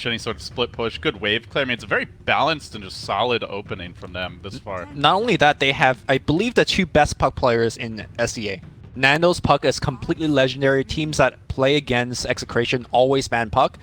any sort of split push, good wave clear. I mean, it's a very balanced and just solid opening from them this far. Not only that, they have, I believe, the two best puck players in SEA. Nando's puck is completely legendary. Teams that play against Execration always ban puck.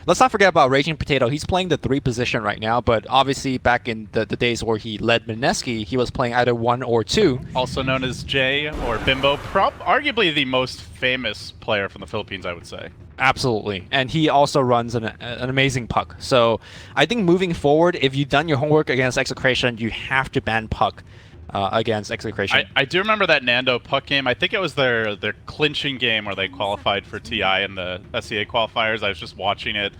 Let's not forget about Raging Potato. He's playing the 3 position right now, but obviously back in the days where he led Mineski, he was playing either 1 or 2. Also known as Jay or Bimbo, arguably the most famous player from the Philippines, I would say. Absolutely. And he also runs an amazing puck. So I think moving forward, if you've done your homework against Execration, you have to ban puck against Execration. I do remember that Nando puck game. I think it was their clinching game where they qualified for TI in the SEA qualifiers. I was just watching it,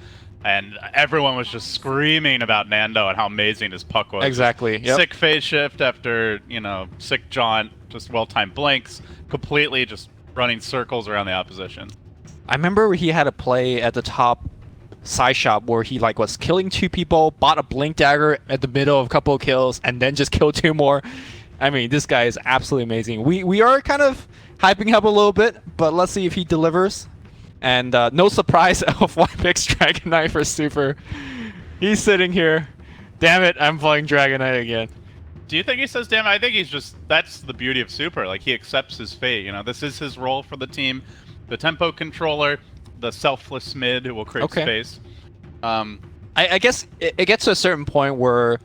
and everyone was just screaming about Nando and how amazing his puck was. Exactly. Yep. Sick phase shift after, sick jaunt, just well-timed blinks, completely just running circles around the opposition. I remember he had a play at the top side shop where he was killing 2 people, bought a blink dagger at the middle of a couple of kills, and then just killed 2 more. I mean, this guy is absolutely amazing. We are kind of hyping him up a little bit, but let's see if he delivers. And no surprise, LFY picks Dragon Knight for Super. He's sitting here. Damn it, I'm playing Dragon Knight again. Do you think he says, damn it? I think he's just, that's the beauty of Super. Like, he accepts his fate. This is his role for the team. The tempo controller, the selfless mid who will create space. I guess it gets to a certain point where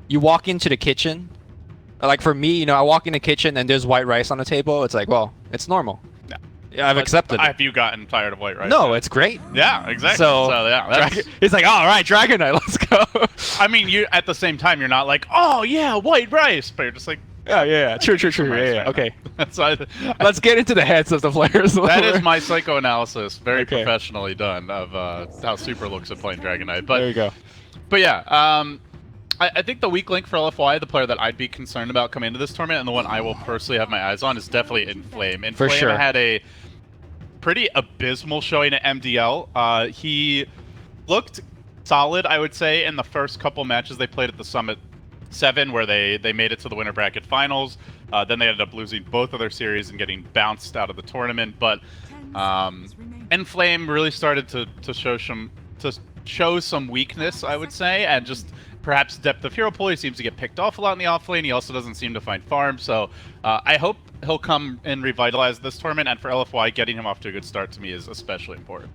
you walk into the kitchen. Like for me, I walk in the kitchen and there's white rice on the table. It's like, well, it's normal. Yeah, I've accepted it. Have you gotten tired of white rice? No, it's great. Yeah, exactly. So yeah, it's like, all right, Dragon Knight, let's go. I mean, you at the same time, you're not like, oh yeah, white rice, but you're just like, yeah, true. Yeah, okay. So let's get into the heads of the players. That is my psychoanalysis, very professionally done, of how Super looks at playing Dragon Knight. But there you go. But yeah, I think the weak link for LFY, the player that I'd be concerned about coming into this tournament, and the one I will personally have my eyes on, is definitely Inflame. Inflame for sure had a pretty abysmal showing at MDL. He looked solid, I would say, in the first couple matches they played at the Summit 7, where they made it to the winter bracket finals. Then they ended up losing both of their series and getting bounced out of the tournament. But Inflame really started to show some weakness, I would say, and just perhaps depth of hero pool. He seems to get picked off a lot in the off lane. He also doesn't seem to find farm. So I hope he'll come and revitalize this tournament. And for LFY, getting him off to a good start to me is especially important.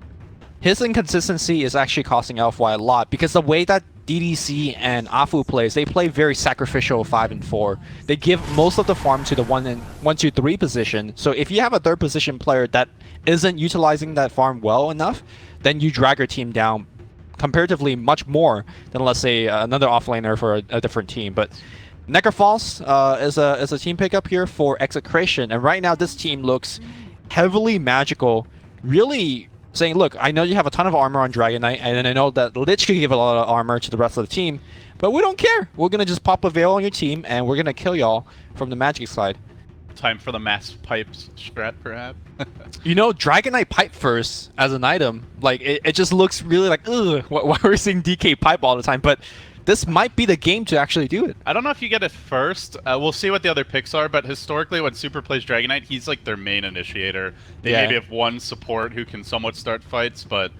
His inconsistency is actually costing LFY a lot, because the way that DDC and Afu plays, they play very sacrificial 5 and 4. They give most of the farm to the 1, 2, 3 position. So if you have a 3rd position player that isn't utilizing that farm well enough, then you drag your team down comparatively much more than, let's say, another offlaner for a different team. But Necrofalls is a team pickup here for Execration, and right now this team looks heavily magical, really saying, look, I know you have a ton of armor on Dragon Knight, and I know that Lich could give a lot of armor to the rest of the team, but we don't care. We're going to just pop a Veil on your team, and we're going to kill y'all from the magic side. Time for the mass pipes strat, perhaps? Dragon Knight pipe first as an item, like, it just looks really like, ugh, why are we seeing DK pipe all the time? But this might be the game to actually do it. I don't know if you get it first. We'll see what the other picks are, but historically when Super plays Dragon Knight, he's like their main initiator. They maybe have one support who can somewhat start fights, but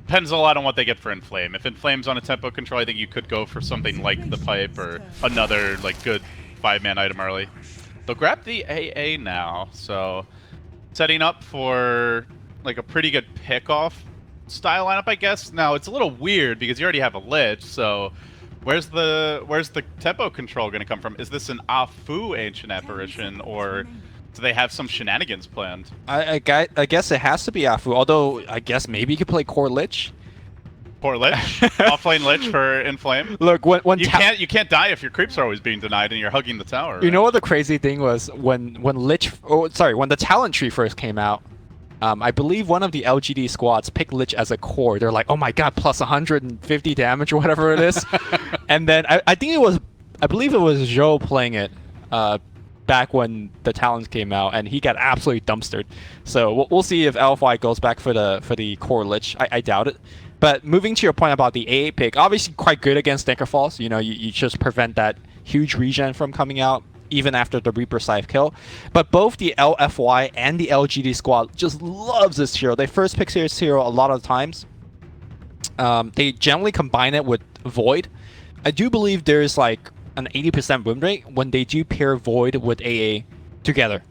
depends a lot on what they get for Inflame. If Inflame's on a tempo control, I think you could go for something like the pipe or another good 5-man item early. They'll grab the AA now, so setting up for a pretty good pick-off style lineup, I guess. Now it's a little weird because you already have a Lich, so where's the tempo control going to come from? Is this an Afu Ancient Apparition, or do they have some shenanigans planned? I guess it has to be Afu, although I guess maybe you could play Core Lich. Core Lich? Offlane Lich for Inflame? Look, when you can't die if your creeps are always being denied and you're hugging the tower. You know what the crazy thing was? When the talent tree first came out, I believe one of the LGD squads picked Lich as a core. They're like, oh my god, plus 150 damage or whatever it is. And then I believe it was Joe playing it back when the talents came out, and he got absolutely dumpstered. So we'll see if LFY goes back for the core Lich. I doubt it. But moving to your point about the AA pick, obviously quite good against Necrofalls. You just prevent that huge regen from coming out even after the Reaper Scythe kill. But both the LFY and the LGD squad just loves this hero. They first pick this hero a lot of times. They generally combine it with Void. I do believe there's like an 80% win rate when they do pair Void with AA together.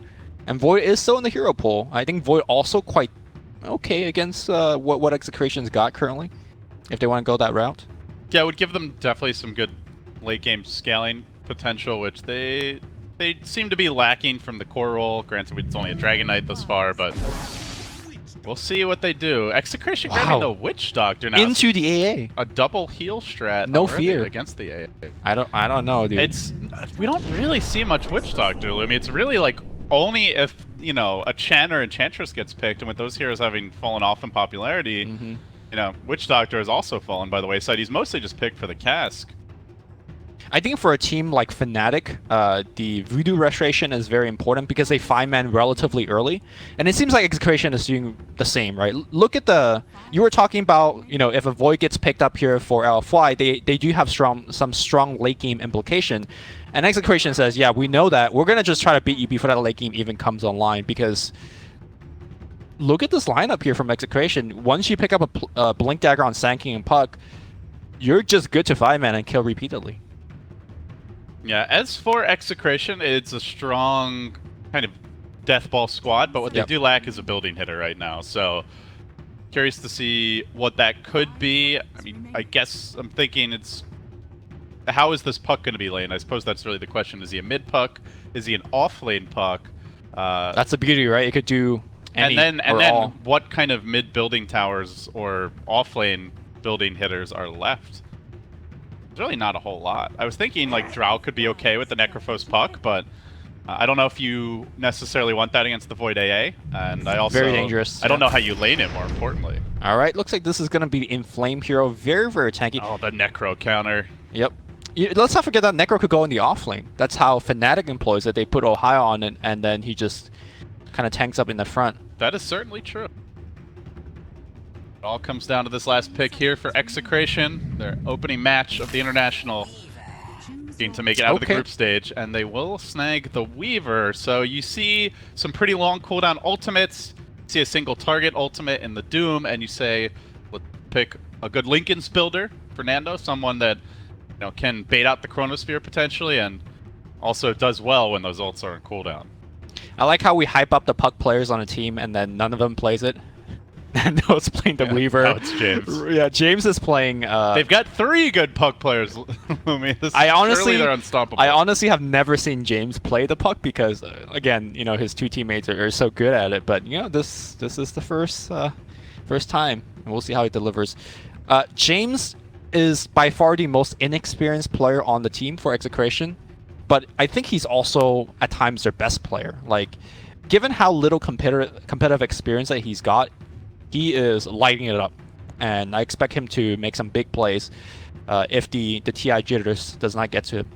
And Void is still in the hero pool. I think Void also quite okay against what Execration's got currently, if they want to go that route. Yeah, it would give them definitely some good late game scaling potential, which they seem to be lacking from the core role. Granted, it's only a Dragon Knight thus far, but we'll see what they do. Execration grabbing the Witch Doctor now. Into the AA. A double heal strat. No fear against the AA. I don't know, dude. We don't really see much Witch Doctor, Lumi. It's really like only if, you know, a Chen or Enchantress gets picked, and with those heroes having fallen off in popularity, you know, Witch Doctor has also fallen by the wayside. He's mostly just picked for the cask. I think for a team like Fnatic, the Voodoo Restoration is very important because they 5-man relatively early. And it seems like Execration is doing the same, right? Look at you were talking about, you know, if a Void gets picked up here for LFY, they do have some strong late game implication. And Execration says, yeah, we know that. We're going to just try to beat you before that late game even comes online, because look at this lineup here from Execration. Once you pick up a Blink Dagger on Sand King and Puck, you're just good to 5-man and kill repeatedly. Yeah, as for Execration, it's a strong kind of death ball squad, but what they do lack is a building hitter right now. So curious to see what that could be. I mean, I guess I'm thinking it's how is this puck going to be lane? I suppose that's really the question. Is he a mid puck? Is he an off lane puck? That's the beauty, right? It could do any and then all. What kind of mid building towers or off lane building hitters are left? There's really not a whole lot. I was thinking like Drow could be okay with the Necrophos puck, but I don't know if you necessarily want that against the Void AA. And I also very dangerous. I don't know how you lane it, more importantly. All right, looks like this is going to be Inflame hero, very tanky. Oh, the Necro counter. Yep. Let's not forget that Necro could go in the off lane. That's how Fnatic employs it. They put Ohio on it, and then he just kind of tanks up in the front. That is certainly true. It all comes down to this last pick here for Execration, their opening match of the International, looking to make it out of the group stage, and they will snag the Weaver. So you see some pretty long cooldown ultimates, you see a single target ultimate in the Doom, and you say, let's pick a good Linken's builder, Fernando, someone that, you know, can bait out the Chronosphere potentially, and also does well when those ults are in cooldown. I like how we hype up the puck players on a team, and then none of them plays it. And no, it's playing the Weaver. No, it's James. Yeah, James is playing. They've got 3 good puck players. Surely they're unstoppable. I honestly have never seen James play the puck because, again, you know, his 2 teammates are so good at it. But you know, this is the first time, and we'll see how he delivers. James is by far the most inexperienced player on the team for Execration, but I think he's also at times their best player. Like, given how little competitive experience that he's got, he is lighting it up, and I expect him to make some big plays if the TI jitters does not get to him.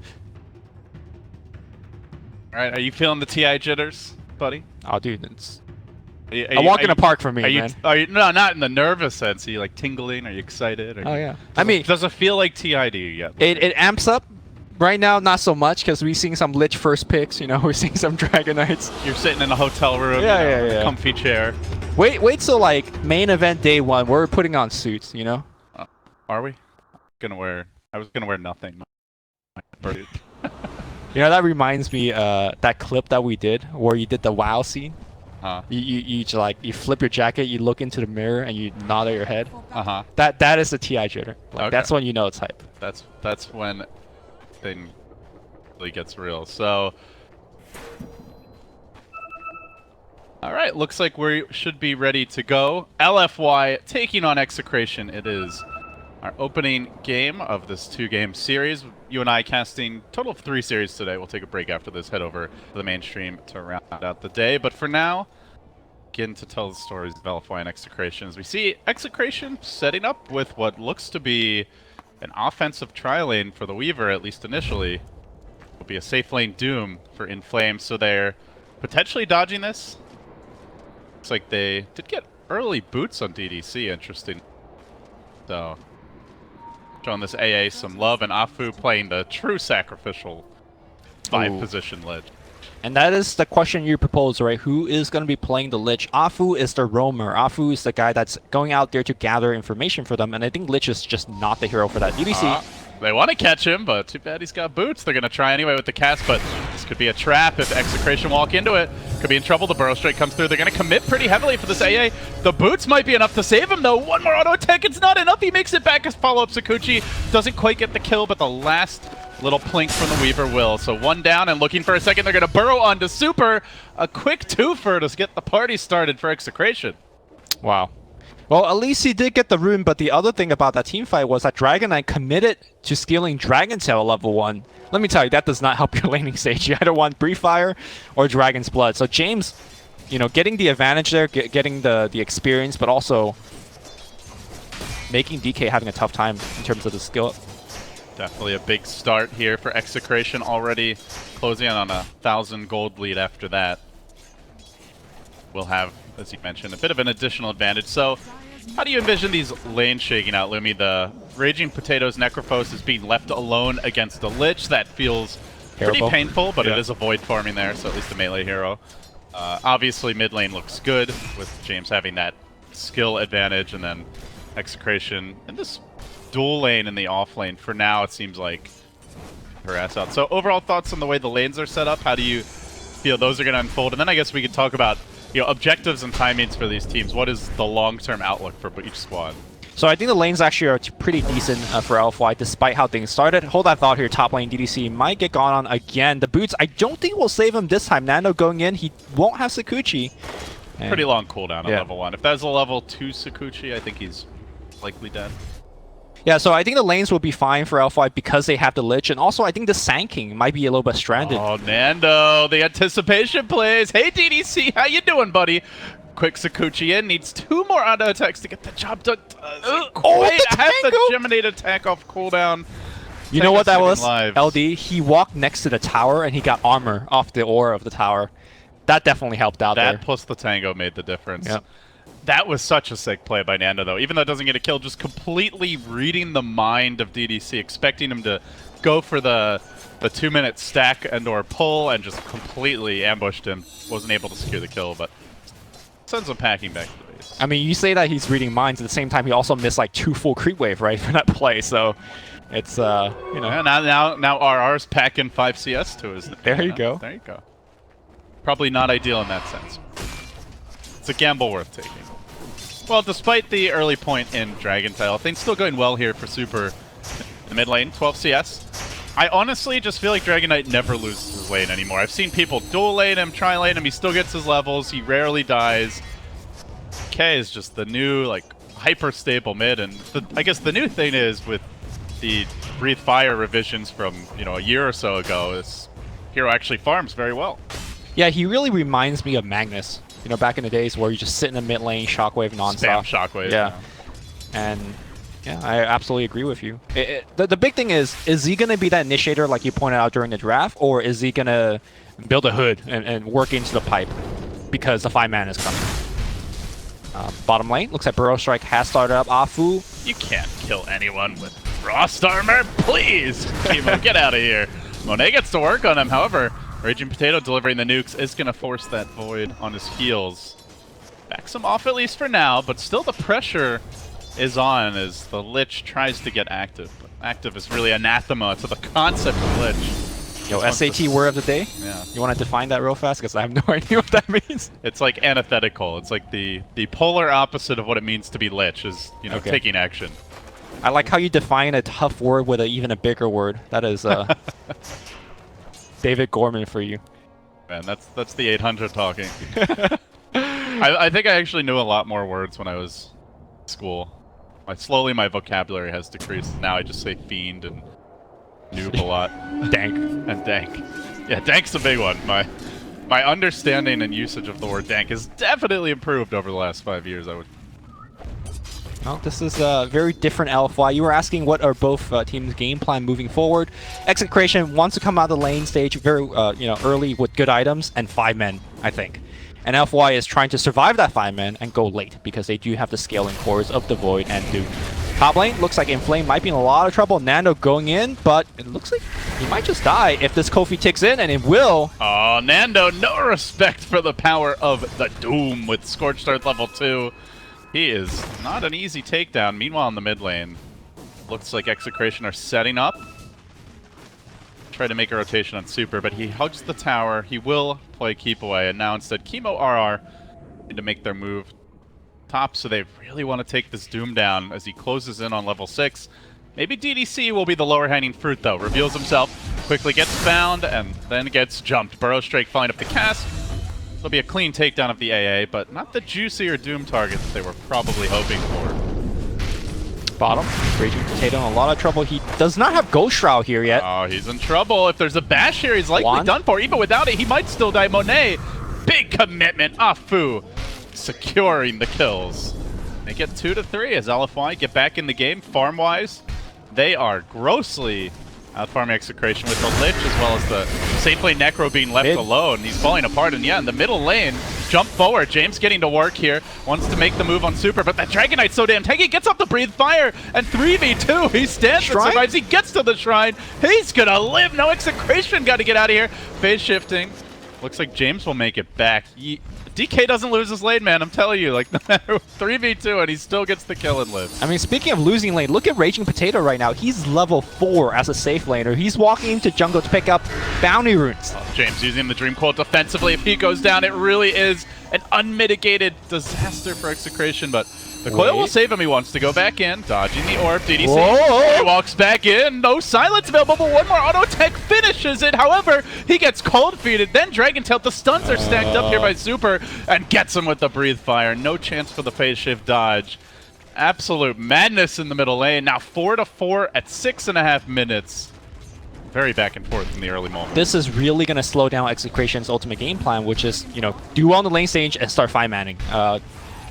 All right, are you feeling the TI jitters, buddy? Oh, dude, it's a walk in the park for me, man. No, not in the nervous sense. Are you like tingling? Are you excited? Oh yeah. I mean, does it feel like TI to you yet? It amps up. Right now, not so much, because we're seeing some Lich first picks, you know, we're seeing some Dragon Knights. You're sitting in a hotel room, in a comfy chair. Wait till, like, main event day 1, we're putting on suits, you know? Are we? I was gonna wear nothing. You know, that reminds me, that clip that we did, where you did the WoW scene. You flip your jacket, you look into the mirror, and you nod at your head. That is the TI jitter. Like, that's when you know it's hype. That's when thing really gets real. So all right, looks like we should be ready to go. LFY taking on Execration. It is our opening game of this 2-game series. You and I casting total of 3 series today. We'll take a break after this, head over to the main stream to round out the day, but for now, begin to tell the stories of LFY and Execration as we see Execration setting up with what looks to be an offensive tri-lane for the Weaver, at least initially. It will be a safe lane Doom for Inflame, so they're potentially dodging this. Looks like they did get early boots on DDC, interesting. So, showing this AA some love, and Afu playing the true sacrificial 5-position ledge. And that is the question you propose, right? Who is going to be playing the Lich? Afu is the roamer. Afu is the guy that's going out there to gather information for them, and I think Lich is just not the hero for that. DDC. They want to catch him, but too bad he's got boots. They're going to try anyway with the cast, but this could be a trap if Execration walk into it. Could be in trouble. The Burrow Strike comes through. They're going to commit pretty heavily for this AA. The boots might be enough to save him, though. One more auto attack. It's not enough. He makes it back as follow-up. Sakuchi doesn't quite get the kill, but the last little plink from the Weaver will. So one down and looking for a second. They're going to burrow onto Super. A quick twofer to get the party started for Execration. Wow. Well, at least he did get the rune, but the other thing about that team fight was that Dragon Knight committed to stealing Dragon Tail level 1. Let me tell you, that does not help your laning stage. You either want Breathe Fire or Dragon's Blood. So James, you know, getting the advantage there, getting the experience, but also making DK having a tough time in terms of the skill. Definitely a big start here for Execration, already closing in on 1,000 gold lead after that. We'll have, as you mentioned, a bit of an additional advantage. So how do you envision these lanes shaking out, Lumi? The Raging Potatoes Necrophos is being left alone against a Lich. That feels pretty painful, but it is a Void farming there, so at least a melee hero. Obviously, mid lane looks good, with James having that skill advantage, and then Execration in this dual lane in the off lane. For now, it seems like her ass out. So overall thoughts on the way the lanes are set up? How do you feel those are going to unfold? And then I guess we could talk about, you know, objectives and timings for these teams. What is the long-term outlook for each squad? So I think the lanes actually are pretty decent for LFY, despite how things started. Hold that thought here. Top lane DDC might get gone on again. The boots, I don't think will save him this time. Nando going in, he won't have Sakuchi. And pretty long cooldown on level 1. If that's a level 2 Sakuchi, I think he's likely dead. Yeah, so I think the lanes will be fine for LFY because they have the Lich, and also I think the Sand King might be a little bit stranded. Oh, Nando, the anticipation plays. Hey, DDC, how you doing, buddy? Quick Sakuchi in, needs 2 more auto attacks to get the job done. Wait, has the Geminate attack off cooldown. You know what that was, lives. LD? He walked next to the tower and he got armor off the aura of the tower. That definitely helped out there. That plus the Tango made the difference. Yep. That was such a sick play by Nando, though. Even though it doesn't get a kill, just completely reading the mind of DDC, expecting him to go for the 2-minute stack and/or pull, and just completely ambushed him. Wasn't able to secure the kill, but sends him packing back to the base. I mean, you say that he's reading minds. At the same time, he also missed like 2 full creep wave, right, for that play. So it's, you know. Yeah, now RR's packing 5 CS to his. There you go. There you go. Probably not ideal in that sense. It's a gamble worth taking. Well, despite the early point in Dragon Tail, things still going well here for Super in the mid lane, 12 CS. I honestly just feel like Dragon Knight never loses his lane anymore. I've seen people dual lane him, try lane him, he still gets his levels, he rarely dies. K is just the new, like, hyper-stable mid, and I guess the new thing is with the Breathe Fire revisions from, you know, a year or so ago, this hero actually farms very well. Yeah, he really reminds me of Magnus. You know, back in the days where you just sit in the mid lane, shockwave nonstop. Spam shockwave. Yeah. And yeah, I absolutely agree with you. The big thing is he going to be that initiator like you pointed out during the draft, or is he going to build a hood and work into the pipe because the 5-man is coming? Bottom lane, looks like Burrow Strike has started up. Afu. You can't kill anyone with Frost Armor, please! Kimo, get out of here. Monet gets to work on him, however. Raging Potato delivering the nukes is going to force that Void on his heels. Backs him off at least for now, but still the pressure is on as the Lich tries to get active. But active is really anathema to the concept of Lich. Yo, SAT word of the day? Yeah. You want to define that real fast? Because I have no idea what that means. It's like antithetical. It's like the polar opposite of what it means to be Lich is, you know, taking action. I like how you define a tough word with even a bigger word. That is... David Gorman for you. Man, that's the 800 talking. I think I actually knew a lot more words when I was in school. Slowly my vocabulary has decreased. Now I just say fiend and noob a lot. Dank. And dank. Yeah, dank's a big one. My understanding and usage of the word dank has definitely improved over the last 5 years, I would. Well, this is a very different LFY. You were asking what are both teams' game plan moving forward. Execration wants to come out of the lane stage very early with good items and 5-men, I think. And LFY is trying to survive that 5-men and go late because they do have the scaling cores of the Void and Duke. Top lane looks like Inflame might be in a lot of trouble. Nando going in, but it looks like he might just die if this Kofi ticks in, and it will. Oh, Nando, no respect for the power of the Doom with Scorched Earth level 2. He is not an easy takedown. Meanwhile, in the mid lane, looks like Execration are setting up. Try to make a rotation on Super, but he hugs the tower. He will play Keep Away, and now instead Chemo RR need to make their move top, so they really want to take this Doom down as he closes in on level 6. Maybe DDC will be the lower hanging fruit though. Reveals himself, quickly gets found, and then gets jumped. Burrow Strike following up the cast. It'll be a clean takedown of the AA, but not the juicy or Doom target that they were probably hoping for. Bottom, Raging Potato in a lot of trouble. He does not have Ghost Shroud here yet. Oh, he's in trouble. If there's a bash here, he's likely done for. Even without it, he might still die. Monet, big commitment. Afu securing the kills. They get 2 to 3 as LFY get back in the game. Farm-wise, they are grossly out-farming Execration with the Lich as well as the safe lane Necro being left alone. He's falling apart, and yeah, in the middle lane, jump forward. James getting to work here, wants to make the move on Super, but that Dragon Knight's so damn tanky. Gets off the Breathe Fire, and 3v2. He stands and survives. He gets to the Shrine. He's gonna live. No Execration. Got to get out of here. Phase shifting. Looks like James will make it back. DK doesn't lose his lane, man. I'm telling you, like, no matter 3v2, and he still gets the kill and lives. I mean, speaking of losing lane, look at Raging Potato right now. He's level 4 as a safe laner. He's walking into jungle to pick up bounty runes. Oh, James using the Dream Coil defensively. If he goes down, it really is an unmitigated disaster for Execration, but the coil will save him. He wants to go back in, dodging the orb. DDC. Whoa. He walks back in. No silence available, but one more auto tech finishes it. However, he gets cold feeded. Then Dragon Tail. The stuns are stacked up here by Super and gets him with the Breathe Fire. No chance for the phase shift dodge. Absolute madness in the middle lane. Now 4 to 4 at 6.5 minutes. Very back and forth in the early moment. This is really going to slow down Execration's ultimate game plan, which is, you know, do well on the lane stage and start 5-manning.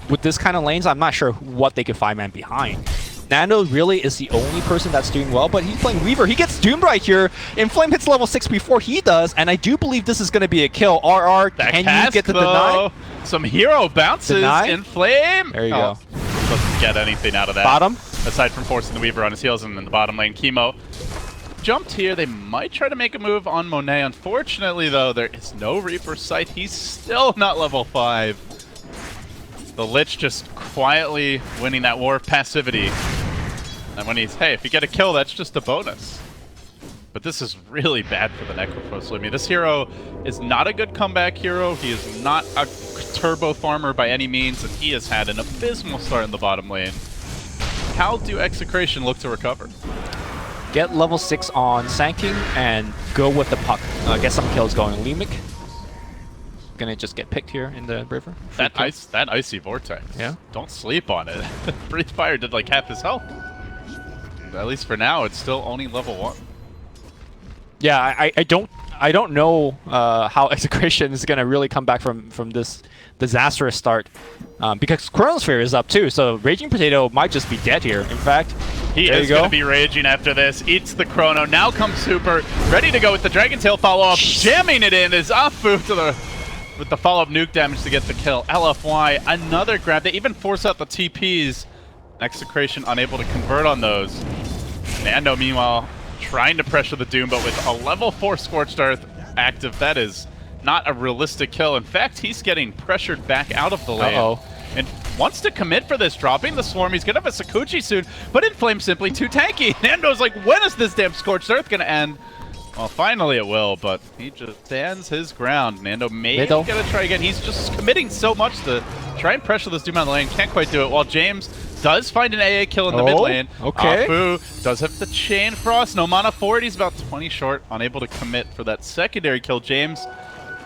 With this kind of lanes, I'm not sure what they could 5-man behind. Nando really is the only person that's doing well, but he's playing Weaver. He gets doomed right here. Inflame hits level 6 before he does, and I do believe this is going to be a kill. RR, can you get the deny? Some hero bounces. Inflame. There you go. Doesn't get anything out of that. Bottom. Aside from forcing the Weaver on his heels, and in the bottom lane, Chemo jumped here. They might try to make a move on Monet. Unfortunately, though, there is no Reaper sight. He's still not level 5. The Lich just quietly winning that war of passivity. And when he's, hey, if you get a kill, that's just a bonus. But this is really bad for the Necrophos. I mean, this hero is not a good comeback hero. He is not a turbo farmer by any means, and he has had an abysmal start in the bottom lane. How do Execration look to recover? Get level 6 on Sand King and go with the puck. Get some kills going. Lemic gonna just get picked here in the river. That icy vortex. Yeah. Don't sleep on it. Breathe Fire did like half his health. At least for now, it's still only level 1. Yeah, I don't know how Execration is gonna really come back from this disastrous start, because Chronosphere is up too. So Raging Potato might just be dead here. In fact, he is going to be raging after this. Eats the Chrono. Now comes Super, ready to go with the Dragon Tail follow-up. Jamming it in is Afu to the with the follow-up nuke damage to get the kill. LFY, another grab. They even force out the TPs. Execration unable to convert on those. Nando, meanwhile, trying to pressure the Doom, but with a level 4 Scorched Earth active, that is not a realistic kill. In fact, he's getting pressured back out of the lane. And wants to commit for this, dropping the Swarm. He's going to have a Sakuchi soon, but Inflame simply too tanky. Nando's like, when is this damn Scorched Earth going to end? Well, finally it will, but he just stands his ground. Nando may going to try again. He's just committing so much to try and pressure this Doom on the lane. Can't quite do it. While James does find an AA kill in the mid lane. Afu does have the Chain Frost. No mana forward. He's about 20 short. Unable to commit for that secondary kill. James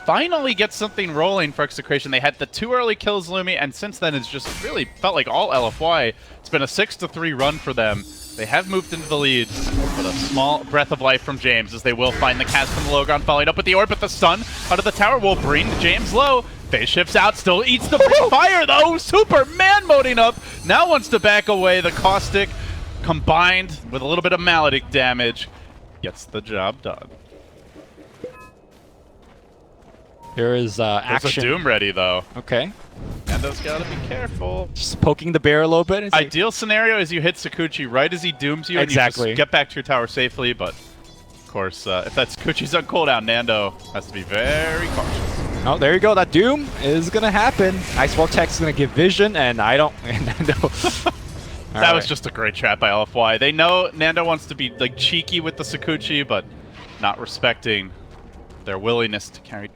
finally gets something rolling for Execration. They had the 2 early kills, Lumi, and since then it's just really felt like all LFY. It's been a 6-3 run for them. They have moved into the lead, but a small breath of life from James as they will find the cast from the low ground, following up with the orb, but the stun out of the tower will bring James low. Phase shifts out, still eats the Breathe Fire though. Super man-moding up, now wants to back away. The Caustic combined with a little bit of Maledict damage gets the job done. There is action. There's a Doom ready though. Okay. And Nando's gotta be careful. Just poking the bear a little bit. Ideal scenario is you hit Sakuchi right as he dooms you, and you just get back to your tower safely, but of course, if that Sakuchi's on cooldown, Nando has to be very cautious. Oh, there you go. That doom is gonna happen. Ice Vortex is gonna give vision, and I don't. Nando. That was just a great trap by LFY. They know Nando wants to be like cheeky with the Sakuchi, but not respecting their willingness to carry.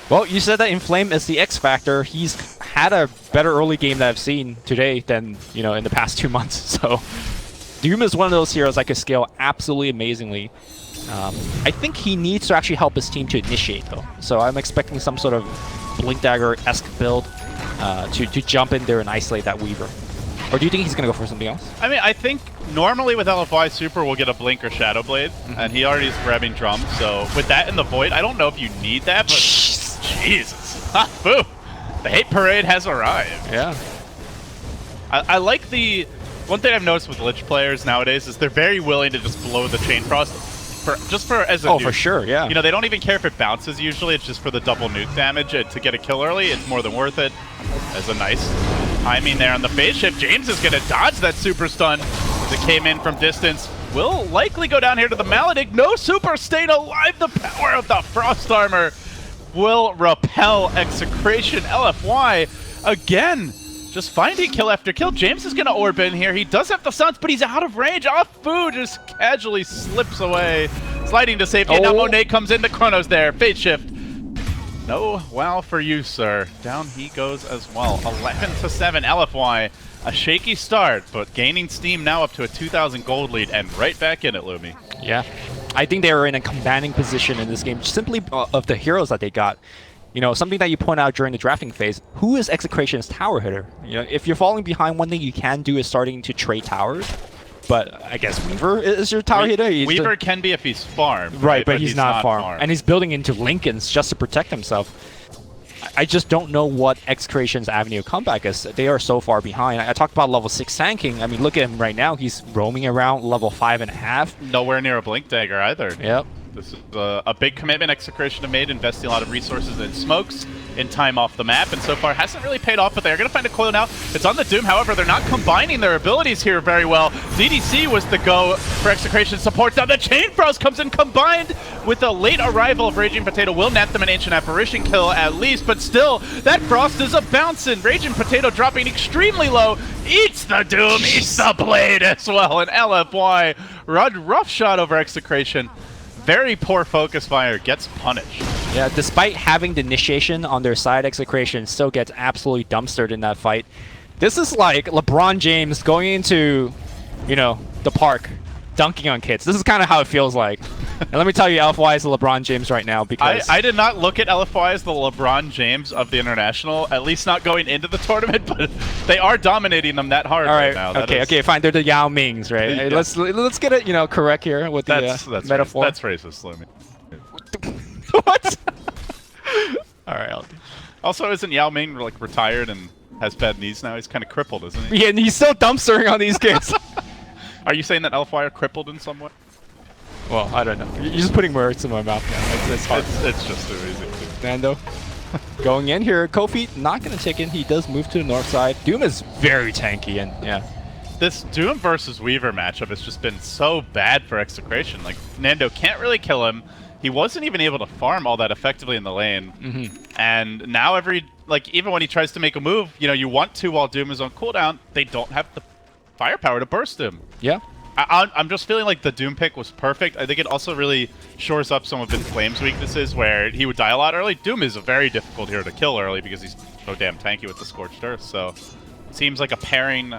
Well, you said that Inflame is the X factor. He's had a better early game that I've seen today than in the past 2 months. So Doom is one of those heroes that could scale absolutely amazingly. I think he needs to actually help his team to initiate, though. So I'm expecting some sort of Blink Dagger-esque build to jump in there and isolate that Weaver. Or do you think he's going to go for something else? I mean, I think normally with LFY Super, we'll get a Blink or Shadow Blade, and he already is grabbing Drum. So with that in the Void, I don't know if you need that, but Jesus. Ha, boo! The hate parade has arrived. Yeah. I like the... One thing I've noticed with Lich players nowadays is they're very willing to just blow the Chain Frost as a nuke. For sure, yeah. They don't even care if it bounces usually. It's just for the double nuke damage. To get a kill early, it's more than worth it. As a nice timing there on the phase shift. James is going to dodge that super stun as it came in from distance. Will likely go down here to the Maledict. No super staying alive. The power of the Frost Armor will repel Execration. LFY again. Just finding kill after kill. James is going to orb in here. He does have the stuns, but he's out of range. Afu just casually slips away. Sliding to safety. Now Monet comes in. The Chronos there. Fate shift. No wow for you, sir. Down he goes as well. 11-7 LFY. A shaky start, but gaining steam now up to a 2,000 gold lead and right back in it, Lumi. Yeah. I think they were in a commanding position in this game simply of the heroes that they got. Something that you point out during the drafting phase, who is Execration's tower hitter? If you're falling behind, one thing you can do is starting to trade towers. But I guess Weaver is your tower hitter. Weaver can be if he's farmed. Right, but he's not farmed. And he's building into Lincolns just to protect himself. I just don't know what Execration's avenue of comeback is. They are so far behind. I talked about level 6 tanking. I mean, look at him right now. He's roaming around level 5.5. Nowhere near a Blink Dagger either. Yep. This is a big commitment Execration have made, investing a lot of resources in smokes, in time off the map, and so far hasn't really paid off, but they're going to find a coil now. It's on the Doom, however, they're not combining their abilities here very well. DDC was the go for Execration support. Now the Chain Frost comes in combined with the late arrival of Raging Potato. Will net them an Ancient Apparition kill at least, but still, that Frost is a bouncing. Raging Potato dropping extremely low, eats the Doom, eats the Blade as well, and LFY rough shot over Execration. Very poor focus fire, gets punished. Yeah, despite having the initiation on their side, Execration still gets absolutely dumpstered in that fight. This is like LeBron James going into, the park, dunking on kids. This is kind of how it feels like. And let me tell you, LFY is the LeBron James right now because... I did not look at LFY as the LeBron James of the International, at least not going into the tournament, but they are dominating them that hard right now. Okay, fine. They're the Yao Mings, right? Yeah. Let's get it, correct here with the metaphor. That's racist, Lumi. What? All right. Also, isn't Yao Ming retired and has bad knees now? He's kind of crippled, isn't he? Yeah, and he's still dumpstering on these kids. Are you saying that LFY are crippled in some way? Well, I don't know. You're just putting words in my mouth now. It's hard. It's just too easy. Nando going in here. Kofi not going to take in. He does move to the north side. Doom is very tanky, and yeah. This Doom versus Weaver matchup has just been so bad for Execration. Nando can't really kill him. He wasn't even able to farm all that effectively in the lane. And now even when he tries to make a move, you want to while Doom is on cooldown, they don't have the firepower to burst him. Yeah. I'm just feeling like the Doom pick was perfect. I think it also really shores up some of Inflame's weaknesses where he would die a lot early. Doom is a very difficult hero to kill early because he's so damn tanky with the Scorched Earth. So it seems like a pairing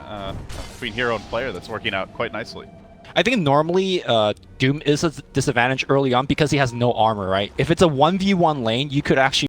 between hero and player that's working out quite nicely. I think normally Doom is a disadvantage early on because he has no armor, right? If it's a 1v1 lane, you could actually